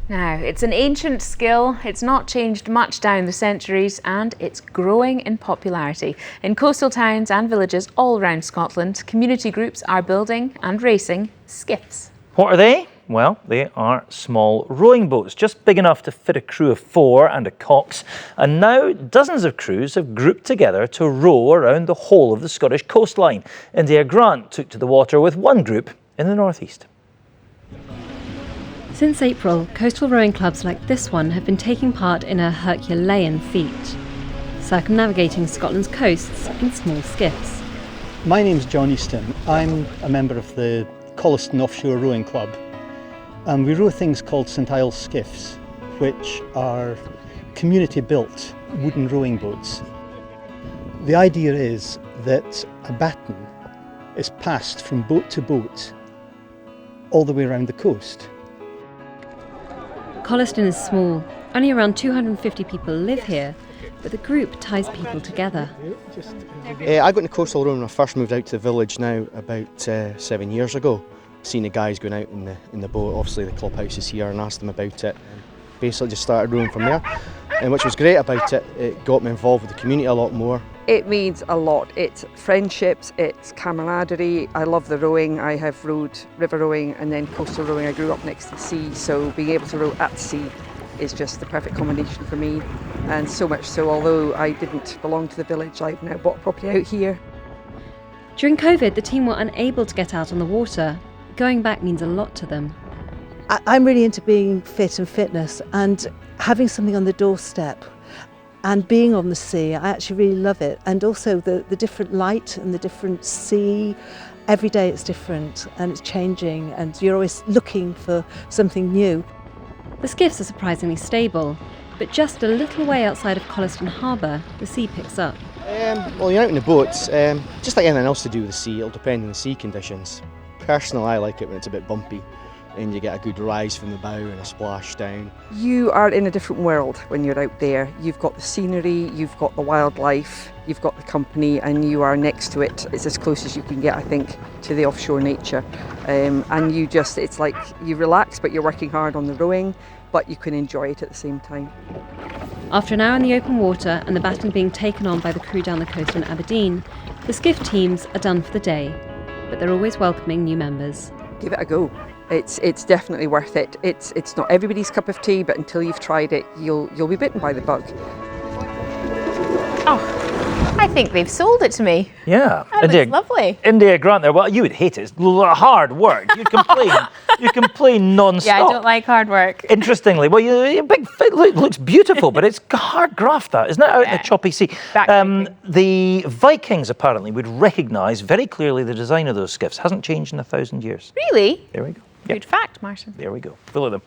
Now, it's an ancient skill, it's not changed much down the centuries, and it's growing in popularity. In coastal towns and villages all around Scotland, community groups are building and racing skiffs. What are they? Well, they are small rowing boats, just big enough to fit a crew of 4 and a cox. And now dozens of crews have grouped together to row around the whole of the Scottish coastline. India Grant took to the water with one group in the northeast. Since April, coastal rowing clubs like this one have been taking part in a Herculean feat, circumnavigating Scotland's coasts in small skiffs. My name's John Easton. I'm a member of the Colliston Offshore Rowing Club. And we row things called St Iles skiffs, which are community-built wooden rowing boats. The idea is that a baton is passed from boat to boat all the way around the coast. Colliston is small. Only around 250 people live here, but the group ties people together. I got into coastal rowing when I first moved out to the village now about 7 years ago. Seen the guys going out in the boat, obviously the clubhouse is here, and asked them about it. Basically just started rowing from there, and which was great about it, it got me involved with the community a lot more. It means a lot. It's friendships, it's camaraderie. I love the rowing. I have rowed river rowing and then coastal rowing. I grew up next to the sea, so being able to row at sea is just the perfect combination for me. And so much so, although I didn't belong to the village, I've now bought property out here. During COVID, the team were unable to get out on the water. Going back means a lot to them. I'm really into being fit and fitness, and having something on the doorstep and being on the sea, I actually really love it. And also the different light and the different sea. Every day it's different and it's changing, and you're always looking for something new. The skiffs are surprisingly stable, but just a little way outside of Colliston Harbour, the sea picks up. Well, you're out in the boats, just like anything else to do with the sea, it'll depend on the sea conditions. Personally, I like it when it's a bit bumpy and you get a good rise from the bow and a splash down. You are in a different world when you're out there. You've got the scenery, you've got the wildlife, you've got the company, and you are next to it. It's as close as you can get, I think, to the offshore nature. And you just, it's like you relax, but you're working hard on the rowing, but you can enjoy it at the same time. After an hour in the open water and the baton being taken on by the crew down the coast in Aberdeen, the skiff teams are done for the day. But they're always welcoming new members. Give it a go. It's definitely worth it. It's not everybody's cup of tea, but until you've tried it, you'll be bitten by the bug. Oh, I think they've sold it to me. Yeah. That looks lovely. India Grant there, well, you would hate it. It's hard work. You'd complain. You complain non-stop. Yeah, I don't like hard work. Interestingly, well, your big foot looks beautiful, but it's hard graft, that, isn't it, out in a choppy sea? The Vikings apparently would recognise very clearly the design of those skiffs. Hasn't changed in 1,000 years. Really? There we go. Good fact, Martin. There we go. Full of them.